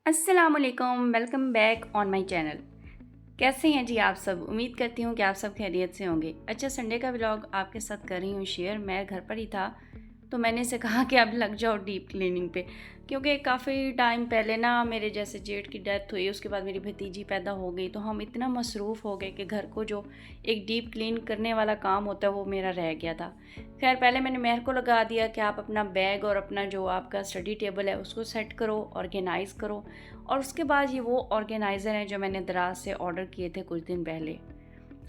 अस्सलामुअलैकुम, welcome back on my channel. कैसे हैं जी आप सब? उम्मीद करती हूँ कि आप सब खैरियत से होंगे। अच्छा, संडे का व्लॉग आपके साथ कर रही हूँ शेयर। मैं घर पर ही था तो मैंने इसे कहा कि अब लग जाओ डीप क्लीनिंग पे, क्योंकि काफ़ी टाइम पहले ना मेरे जैसे जेठ की डेथ हुई, उसके बाद मेरी भतीजी पैदा हो गई, तो हम इतना मसरूफ़ हो गए कि घर को जो एक डीप क्लीन करने वाला काम होता है वो मेरा रह गया था। खैर, पहले मैंने मेहर को लगा दिया कि आप अपना बैग और अपना जो आपका स्टडी टेबल है उसको सेट करो, ऑर्गेनाइज़ करो। और उसके बाद ये वो ऑर्गेनाइज़र हैं जो मैंने दराज से ऑर्डर किए थे कुछ दिन पहले,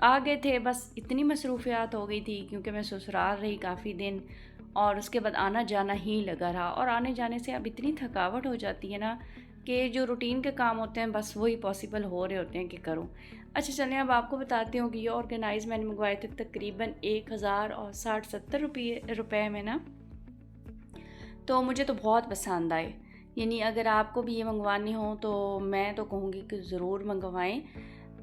आ गए थे। बस इतनी मसरूफियात हो गई थी क्योंकि मैं ससुराल रही काफ़ी दिन, और उसके बाद आना जाना ही लगा रहा, और आने जाने से अब इतनी थकावट हो जाती है ना कि जो रूटीन के काम होते हैं बस वही पॉसिबल हो रहे होते हैं कि करूं। अच्छा चलें, अब आपको बताती हूँ कि ये ऑर्गेनाइज़ मैंने मंगवाए थे तकरीबन 1060-70 रुपये में ना, तो मुझे तो बहुत पसंद आए। यानी अगर आपको भी ये मंगवानी हो तो मैं तो कहूँगी कि ज़रूर मंगवाएं।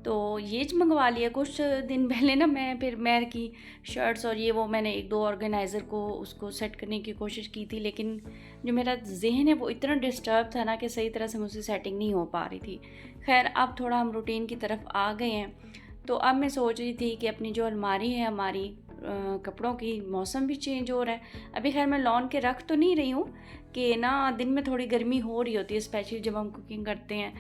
तो ये मंगवा लिया कुछ दिन पहले ना, मैं फिर मैर की शर्ट्स और ये वो मैंने एक दो ऑर्गेनाइज़र को उसको सेट करने की कोशिश की थी, लेकिन जो मेरा जहन है वो इतना डिस्टर्ब था ना कि सही तरह से मुझसे सेटिंग नहीं हो पा रही थी। खैर, अब थोड़ा हम रूटीन की तरफ आ गए हैं, तो अब मैं सोच रही थी कि अपनी जो अलमारी है हमारी, कपड़ों की, मौसम भी चेंज हो रहा है। अभी खैर मैं लॉन के रख तो नहीं रही हूँ कि ना, दिन में थोड़ी गर्मी हो रही होती है स्पेशली जब हम कुकिंग करते हैं,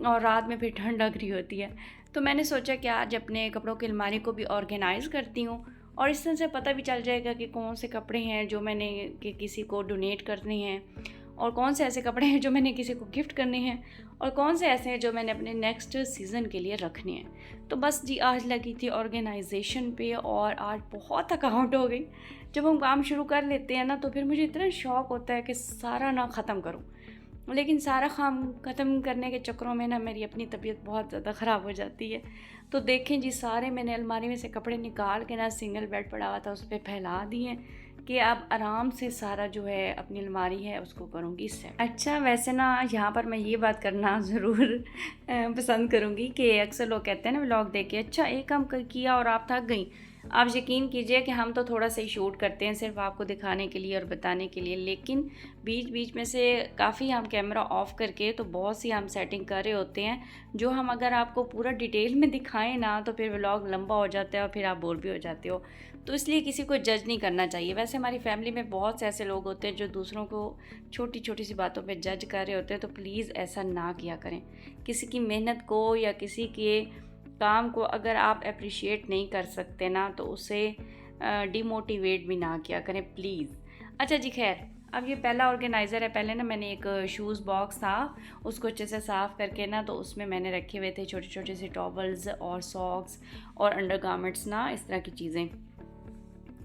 और रात में फिर ठंड लग रही होती है। तो मैंने सोचा कि आज अपने कपड़ों की अलमारी को भी ऑर्गेनाइज़ करती हूँ, और इस तरह से पता भी चल जाएगा कि कौन से कपड़े हैं जो मैंने कि किसी को डोनेट करने हैं, और कौन से ऐसे कपड़े हैं जो मैंने किसी को गिफ्ट करने हैं, और कौन से ऐसे हैं जो मैंने अपने नेक्स्ट सीज़न के लिए रखने हैं। तो बस जी, आज लगी थी ऑर्गेनाइजेशन पे, और आज बहुत थकावट हो गई। जब हम काम शुरू कर लेते हैं ना तो फिर मुझे इतना शौक़ होता है कि सारा ना ख़त्म करूँ, लेकिन सारा काम ख़त्म करने के चक्करों में ना मेरी अपनी तबीयत बहुत ज़्यादा ख़राब हो जाती है। तो देखें जी, सारे मैंने अलमारी में से कपड़े निकाल के ना, सिंगल बेड पड़ा हुआ था उस पर फैला दिए कि अब आराम से सारा जो है अपनी अलमारी है उसको करूँगी सेट। अच्छा, वैसे ना यहाँ पर मैं ये बात करना ज़रूर पसंद करूँगी कि अक्सर लोग कहते हैं ना व्लॉग देख के, अच्छा एक काम किया और आप थक गई। आप यकीन कीजिए कि हम तो थोड़ा सा ही शूट करते हैं सिर्फ आपको दिखाने के लिए और बताने के लिए, लेकिन बीच बीच में से काफ़ी हम कैमरा ऑफ करके तो बहुत सी हम सेटिंग कर रहे होते हैं, जो हम अगर आपको पूरा डिटेल में दिखाएं ना तो फिर व्लॉग लंबा हो जाता है और फिर आप बोर भी हो जाते हो। तो इसलिए किसी को जज नहीं करना चाहिए। वैसे हमारी फैमिली में बहुत से ऐसे लोग होते हैं जो दूसरों को छोटी छोटी सी बातों पे जज कर रहे होते हैं, तो प्लीज़ ऐसा ना किया करें। किसी की मेहनत को या किसी के काम को अगर आप अप्रिशिएट नहीं कर सकते ना तो उसे डिमोटिवेट भी ना किया करें प्लीज़। अच्छा जी, खैर, अब ये पहला ऑर्गेनाइज़र है। पहले ना मैंने एक शूज़ बॉक्स था, उसको अच्छे से साफ़ करके ना तो उसमें मैंने रखे हुए थे छोटे छोटे से टॉवल्स और सॉक्स और अंडरगारमेंट्स ना, इस तरह की चीज़ें।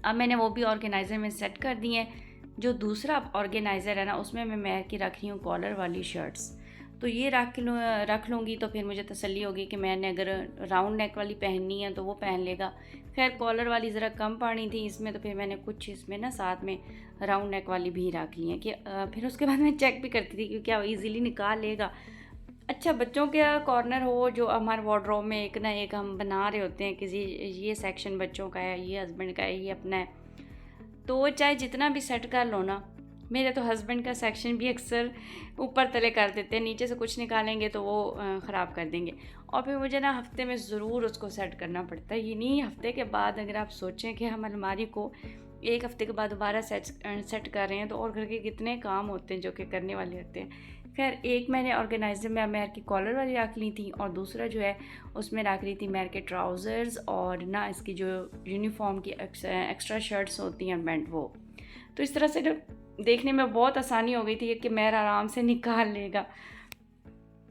अब मैंने वो भी ऑर्गेनाइज़र में सेट कर दिए हैं। जो दूसरा ऑर्गेनाइज़र है ना उसमें मैं की रख रही हूँ कॉलर वाली शर्ट्स। तो ये रख लूँगी तो फिर मुझे तसल्ली होगी कि मैंने अगर राउंड नेक वाली पहननी है तो वो पहन लेगा। खैर, कॉलर वाली ज़रा कम पड़ी थी इसमें, तो फिर मैंने कुछ इसमें ना साथ में राउंड नेक वाली भी रख ली है कि फिर उसके बाद मैं चेक भी करती थी क्योंकि ईज़िली निकाल लेगा। अच्छा, बच्चों का कॉर्नर हो जो हमारे वार्डरोब में एक ना एक हम बना रहे होते हैं, किसी ये सेक्शन बच्चों का है, ये हस्बैंड का है, ये अपना है, तो वो चाहे जितना भी सेट कर लो ना, मेरे तो हस्बैंड का सेक्शन भी अक्सर ऊपर तले कर देते हैं, नीचे से कुछ निकालेंगे तो वो ख़राब कर देंगे, और फिर मुझे ना हफ्ते में ज़रूर उसको सेट करना पड़ता है। ये नहीं, हफ्ते के बाद अगर आप सोचें कि हम अलमारी को एक हफ्ते के बाद दोबारा सेट कर रहे हैं तो और घर के कितने काम होते हैं जो कि करने वाले होते हैं। खैर, एक मैंने ऑर्गेनाइज़र में मैर की कॉलर वाली रख ली थी, और दूसरा जो है उसमें रख रही थी मैर के ट्राउज़र्स और ना इसकी जो यूनिफॉर्म की एक्स्ट्रा शर्ट्स होती हैं बेल्ट, वो। तो इस तरह से जब देखने में बहुत आसानी हो गई थी कि मैर आराम से निकाल लेगा।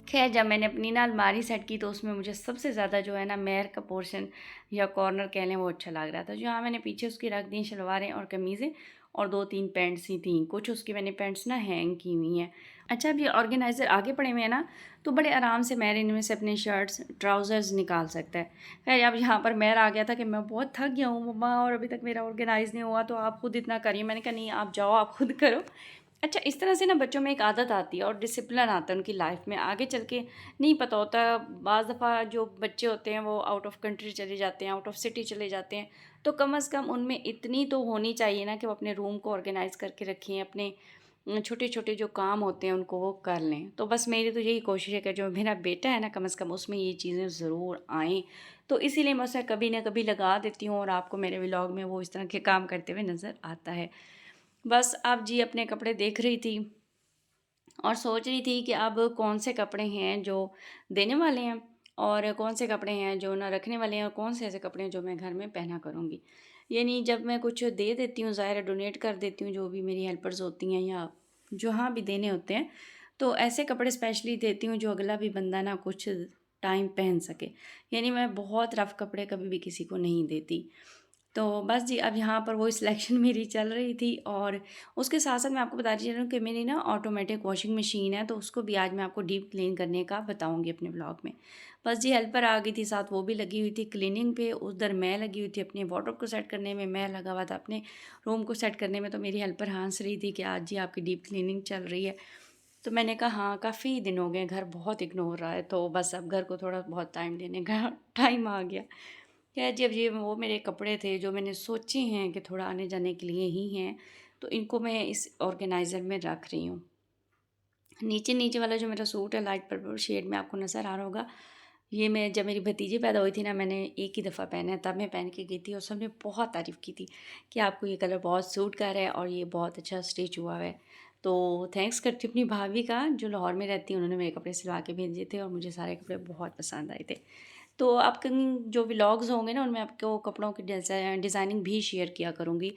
खैर, जब मैंने अपनी ना अलमारी सेट की तो उसमें मुझे सबसे ज़्यादा जो है ना मेहर का पोर्शन या कॉर्नर कह लें वो अच्छा लग रहा था। जो हाँ, मैंने पीछे उसकी रख दी शलवारें और कमीज़ें, और 2-3 पैंट्स ही थी, कुछ उसकी मैंने पैंट्स ना हैंग की हुई हैं। अच्छा, अब ये ऑर्गेनाइज़र आगे पड़े हुए हैं ना, तो बड़े आराम से मेहर इनमें से अपने शर्ट्स ट्राउज़र्स निकाल सकता है। खैर, अब यहाँ पर मेहर आ गया था कि मैं बहुत थक गया हूँ मम्मा और अभी तक मेरा ऑर्गेनाइज़ नहीं हुआ, तो आप खुद इतना करिए। मैंने कहा नहीं, आप जाओ, आप खुद करो। अच्छा, इस तरह से ना बच्चों में एक आदत आती है और डिसिप्लिन आता है उनकी लाइफ में, आगे चल के नहीं पता होता। बाज़ दफ़ा जो बच्चे होते हैं वो आउट ऑफ कंट्री चले जाते हैं, आउट ऑफ सिटी चले जाते हैं, तो कम से कम उनमें इतनी तो होनी चाहिए ना कि वो अपने रूम को ऑर्गेनाइज़ करके रखें, अपने छोटे छोटे जो काम होते हैं उनको वो कर लें। तो बस मेरी तो यही कोशिश है कि जो मेरा बेटा है ना, कम से कम उसमें ये चीज़ें ज़रूर आएँ। तो इसीलिए मैं उसे कभी ना कभी लगा देती हूँ और आपको मेरे व्लॉग में वो इस तरह के काम करते हुए नज़र आता है। बस अब जी अपने कपड़े देख रही थी और सोच रही थी कि अब कौन से कपड़े हैं जो देने वाले हैं और कौन से कपड़े हैं जो ना रखने वाले हैं और कौन से ऐसे कपड़े हैं जो मैं घर में पहना करूँगी। यानी जब मैं कुछ दे देती हूँ, ज़ाहिर है डोनेट कर देती हूँ, जो भी मेरी हेल्पर्स होती हैं या जहाँ भी देने होते हैं, तो ऐसे कपड़े स्पेशली देती हूँ जो अगला भी बंदा ना कुछ टाइम पहन सके। यानी मैं बहुत रफ़ कपड़े कभी भी किसी को नहीं देती। तो बस जी अब यहाँ पर वही सिलेक्शन मेरी चल रही थी और उसके साथ-साथ मैं आपको बताती चलूँ कि मेरी ना ऑटोमेटिक वॉशिंग मशीन है, तो उसको भी आज मैं आपको डीप क्लीन करने का बताऊँगी अपने व्लॉग में। बस जी हेल्पर आ गई थी साथ, वो भी लगी हुई थी क्लीनिंग पे, उधर मैं लगी हुई थी अपने वार्डरोब को सेट करने में, मैं लगा हुआ था अपने रूम को सेट करने में। तो मेरी हेल्पर हँस रही थी कि आज जी आपकी डीप क्लीनिंग चल रही है। तो मैंने कहा हाँ, काफ़ी दिन हो गए, घर बहुत इग्नोर रहा है, तो बस अब घर को थोड़ा बहुत टाइम देने का टाइम आ गया। खैर जी, अब ये वो मेरे कपड़े थे जो मैंने सोचे हैं कि थोड़ा आने-जाने के लिए ही हैं, तो इनको मैं इस ऑर्गेनाइज़र में रख रही हूँ। नीचे नीचे वाला जो मेरा सूट है लाइट पर्पल शेड में आपको नज़र आ रहा होगा, ये मैं जब मेरी भतीजी पैदा हुई थी ना, मैंने एक ही दफ़ा पहना है, तब मैं पहन के गई थी और सबने बहुत तारीफ़ की थी कि आपको ये कलर बहुत सूट कर रहा है और ये बहुत अच्छा स्टिच हुआ है। तो थैंक्स करती हूँ अपनी भाभी का जो लाहौर में रहती हैं, उन्होंने मेरे कपड़े सिलवा के भेजे थे और मुझे सारे कपड़े बहुत पसंद आए थे। तो आपके जो व्लॉग्स होंगे ना, उनमें आपको कपड़ों की डिज़ाइनिंग भी शेयर किया करूँगी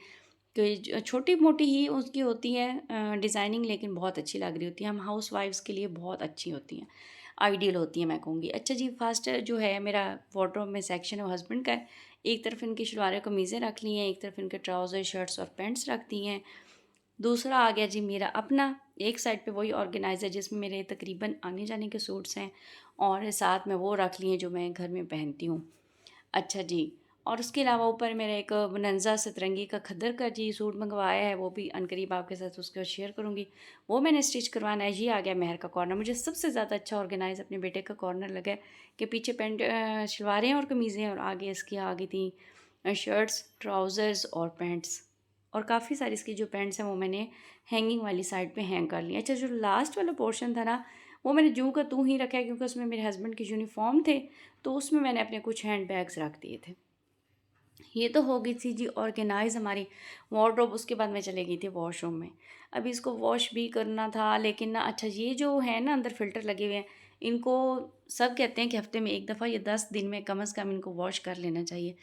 कि छोटी-मोटी ही उसकी होती है डिज़ाइनिंग, लेकिन बहुत अच्छी लग रही होती है। हम हाउसवाइफ़्स के लिए बहुत अच्छी होती हैं, आइडियल होती हैं मैं कहूँगी। अच्छा जी, फर्स्ट जो है मेरा वार्डरोब में सेक्शन है वो हस्बैंड का है। एक तरफ इनकी शलवारें कमीज़ें रख ली हैं, एक तरफ इनके ट्राउज़र, शर्ट्स और पैंट्स रख दी हैं। दूसरा आ गया जी मेरा अपना, एक साइड पे वही ऑर्गेनाइज़र जिसमें मेरे तकरीबन आने-जाने के सूट्स हैं और साथ में वो रख लिए जो मैं घर में पहनती हूँ। अच्छा जी, और उसके अलावा ऊपर मेरा एक बनंजा सतरंगी का खद्दर का जी सूट मंगवाया है, वो भी अनकरीब आपके साथ उसको शेयर करूँगी। वो मैंने स्टिच करवाना है। ये आ गया महर का कॉर्नर। मुझे सबसे ज़्यादा अच्छा ऑर्गेनाइज़ अपने बेटे का कॉर्नर लगा है कि पीछे पैंट शलवारें और कमीज़ें और आगे इसकी आ गई थी शर्ट्स, ट्राउज़र्स और पैंट्स। और काफ़ी सारी इसकी जो पैंट्स हैं वो मैंने हैंगिंग वाली साइड पे हैंग कर ली। अच्छा, जो लास्ट वाला पोर्शन था ना, वो मैंने यूँ का त्यों ही रखा है क्योंकि उसमें मेरे हस्बैंड के यूनिफ़ॉर्म थे, तो उसमें मैंने अपने कुछ हैंड बैग्स रख दिए थे। ये तो हो गई थी जी ऑर्गेनाइज़ हमारी वार्डरोब। उसके बाद मैं चली गई थी वॉशरूम में। अभी इसको वॉश भी करना था, लेकिन ना अच्छा ये जो है ना अंदर फ़िल्टर लगे हुए हैं, इनको सब कहते हैं कि हफ़्ते में 1 दफ़ा या 10 दिन में कम से कम इनको वॉश कर लेना चाहिए।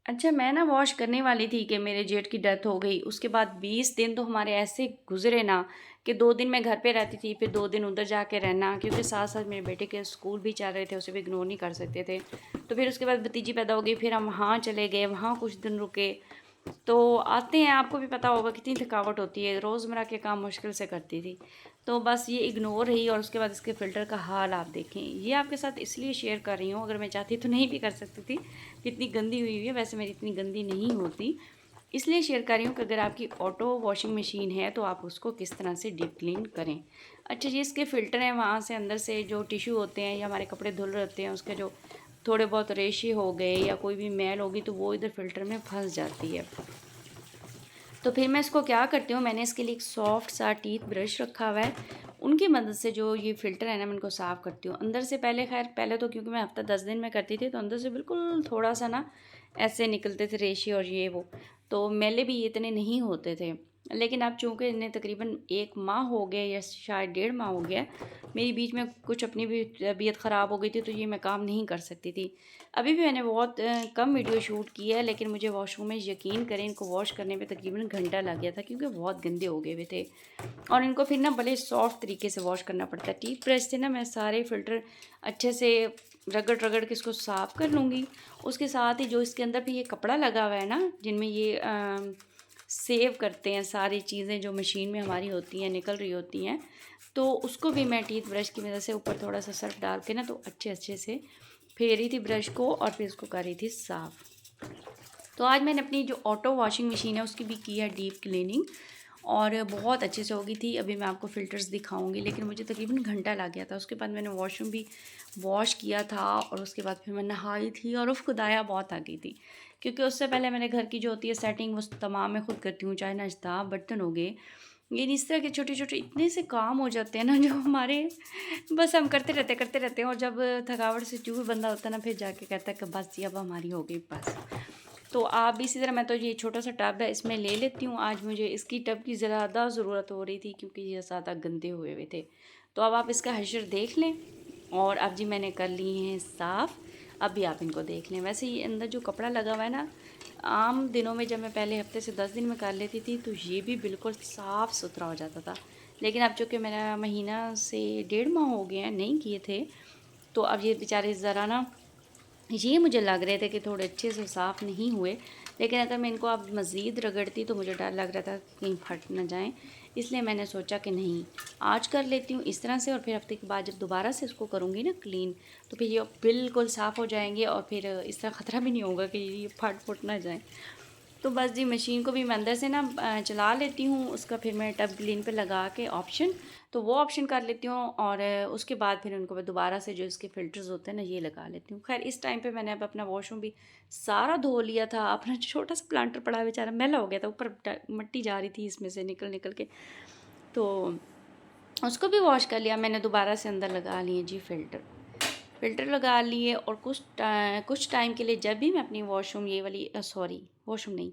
अच्छा, मैं ना वॉश करने वाली थी कि मेरे जेठ की डेथ हो गई। उसके बाद 20 दिन तो हमारे ऐसे गुज़रे ना कि 2 दिन मैं घर पे रहती थी, फिर 2 दिन उधर जाके रहना, क्योंकि साथ-साथ मेरे बेटे के स्कूल भी चल रहे थे, उसे भी इग्नोर नहीं कर सकते थे। तो फिर उसके बाद भतीजी पैदा हो गई, फिर हम वहाँ चले गए, वहाँ कुछ दिन रुके। तो आते हैं, आपको भी पता होगा कितनी थकावट होती है, रोज़मर्रा के काम मुश्किल से करती थी। तो बस ये इग्नोर रही और उसके बाद इसके फ़िल्टर का हाल आप देखें। ये आपके साथ इसलिए शेयर कर रही हूँ, अगर मैं चाहती तो नहीं भी कर सकती थी, इतनी गंदी हुई हुई है। वैसे मेरी इतनी गंदी नहीं होती, इसलिए शेयर कर रही हूँ कि अगर आपकी ऑटो वॉशिंग मशीन है तो आप उसको किस तरह से डीप क्लीन करें। अच्छा जी, इसके फ़िल्टर हैं, वहाँ से अंदर से जो टिश्यू होते हैं या हमारे कपड़े धुल रहे होते हैं, उसके जो थोड़े बहुत रेशे हो गए या कोई भी मैल होगी तो वो इधर फ़िल्टर में फंस जाती है। तो फिर मैं इसको क्या करती हूँ, मैंने इसके लिए एक सॉफ्ट सा टीथ ब्रश रखा हुआ है, उनकी मदद से जो ये फ़िल्टर है ना, मैं इनको साफ़ करती हूँ अंदर से। पहले खैर पहले तो क्योंकि मैं हफ़्ता 10 दिन में करती थी, तो अंदर से बिल्कुल थोड़ा सा ना ऐसे निकलते थे रेशे और ये वो, तो मैले भी इतने नहीं होते थे। लेकिन अब चूँकि इन्हें तकरीबन 1 माह हो गया या शायद 1.5 माह हो गया, मेरी बीच में कुछ अपनी भी तबीयत ख़राब हो गई थी, तो ये मैं काम नहीं कर सकती थी। अभी भी मैंने बहुत कम वीडियो शूट की है, लेकिन मुझे वॉशरूम में यकीन करें इनको वॉश करने में तकरीबन घंटा लग गया था, क्योंकि बहुत गंदे हो गए हुए थे। और इनको फिर ना बड़े सॉफ्ट तरीके से वॉश करना पड़ता है। टीथ ब्रश से ना मैं सारे फ़िल्टर अच्छे से रगड़ रगड़ के इसको साफ़ कर लूँगी। उसके साथ ही जो इसके अंदर भी ये कपड़ा लगा हुआ है ना, जिनमें ये सेव करते हैं सारी चीज़ें जो मशीन में हमारी होती हैं, निकल रही होती हैं, तो उसको भी मैं टीथ ब्रश की मदद से ऊपर थोड़ा सा सर्फ डाल के ना, तो अच्छे से फेर रही थी ब्रश को और फिर इसको कर रही थी साफ़। तो आज मैंने अपनी जो ऑटो वॉशिंग मशीन है उसकी भी की है डीप क्लीनिंग और बहुत अच्छे से हो गई थी। अभी मैं आपको फ़िल्टर्स दिखाऊंगी, लेकिन मुझे तकरीबन घंटा लग गया था। उसके बाद मैंने वॉशरूम भी वॉश किया था और उसके बाद फिर मैं नहाई थी और उफ़ खुदाया बहुत आ गई थी, क्योंकि उससे पहले मैंने घर की जो होती है सेटिंग वो तमाम मैं खुद करती हूँ, चाहे नाश्ता बर्तन हो गए, ये इस तरह के छोटे छोटे इतने से काम हो जाते हैं ना जो हमारे, बस हम करते रहते हैं, और जब थकावट से चूर बंदा होता है ना, फिर जाके कहता है कि बस जी अब हमारी हो गई बस। तो आप भी इसी तरह, मैं तो ये छोटा सा टब है इसमें ले लेती हूँ। आज मुझे इसकी टब की ज़्यादा ज़रूरत हो रही थी क्योंकि ये ज़्यादा गंदे हुए हुए थे। तो अब आप इसका हशर देख लें। और अब जी मैंने कर ली हैं साफ़। अब भी आप इनको देख लें। वैसे ये अंदर जो कपड़ा लगा हुआ है ना, आम दिनों में जब मैं पहले हफ्ते से 10 दिन में कर लेती थी तो ये भी बिल्कुल साफ़ सुथरा हो जाता था। लेकिन अब चूँकि मेरा महीना से 1.5 माह हो गए हैं नहीं किए थे, तो अब ये बेचारे ज़रा ना, ये मुझे लग रहे थे कि थोड़े अच्छे से साफ़ नहीं हुए। लेकिन अगर मैं इनको अब मज़ीद रगड़ती तो मुझे डर लग रहा था कहीं फट ना जाएं। इसलिए मैंने सोचा कि नहीं, आज कर लेती हूँ इस तरह से, और फिर हफ्ते के बाद जब दोबारा से इसको करूँगी ना क्लीन, तो फिर ये बिल्कुल साफ़ हो जाएंगे और फिर इस तरह ख़तरा भी नहीं होगा कि ये फट फुट ना जाएँ। तो बस जी मशीन को भी मैं अंदर से ना चला लेती हूँ, उसका फिर मैं टब क्लीन पे लगा के ऑप्शन, तो वो ऑप्शन कर लेती हूँ। और उसके बाद फिर उनको मैं दोबारा से जो इसके फ़िल्टर्स होते हैं ना ये लगा लेती हूँ। खैर इस टाइम पे मैंने अब अपना वॉशरूम भी सारा धो लिया था। अपना जो छोटा सा प्लांटर पड़ा बेचारा मैला हो गया था, ऊपर मिट्टी जा रही थी इसमें से निकल निकल के, तो उसको भी वॉश कर लिया मैंने। दोबारा से अंदर लगा लिए जी फ़िल्टर लगा लिए। और कुछ टाइम के लिए जब भी मैं अपनी वॉशरूम ये वाली सॉरी वॉशरूम नहीं,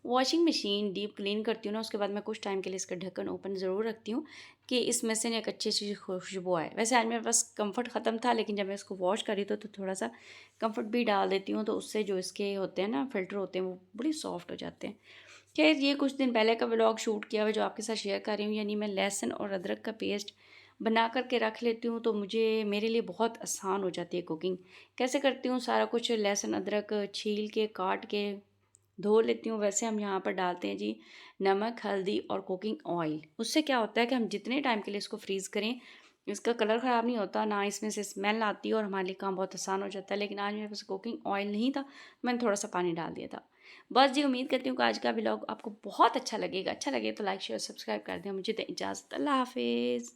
वॉशिंग मशीन डीप क्लीन करती हूँ ना, उसके बाद मैं कुछ टाइम के लिए इसका ढक्कन ओपन ज़रूर रखती हूँ कि इसमें से ना एक अच्छी सी खुशबू आए। वैसे आज मेरे पास कंफर्ट ख़त्म था, लेकिन जब मैं इसको वॉश करी तो थोड़ा सा कंफर्ट भी डाल देती हूँ, तो उससे जो इसके होते हैं ना फ़िल्टर होते हैं वो बड़ी सॉफ्ट हो जाते हैं। खैर ये कुछ दिन पहले का व्लॉग शूट किया हुआ जो आपके साथ शेयर कर रही हूँ। यानी मैं लहसुन और अदरक का पेस्ट बना कर के रख लेती हूँ, तो मेरे लिए बहुत आसान हो जाती है कुकिंग। कैसे करती हूँ, सारा कुछ लहसुन अदरक छील के काट के धो लेती हूँ। वैसे हम यहाँ पर डालते हैं जी नमक, हल्दी और कुकिंग ऑयल। उससे क्या होता है कि हम जितने टाइम के लिए इसको फ्रीज़ करें, इसका कलर ख़राब नहीं होता, ना इसमें से स्मेल आती है, और हमारे लिए काम बहुत आसान हो जाता है। लेकिन आज मेरे पास कुकिंग ऑयल नहीं था, मैंने थोड़ा सा पानी डाल दिया था। बस जी उम्मीद करती हूँ कि आज का व्लॉग आपको बहुत अच्छा लगेगा। अच्छा लगे तो लाइक शेयर सब्सक्राइब कर दें। मुझे दें इजाज़त। अल्लाह हाफ़िज़।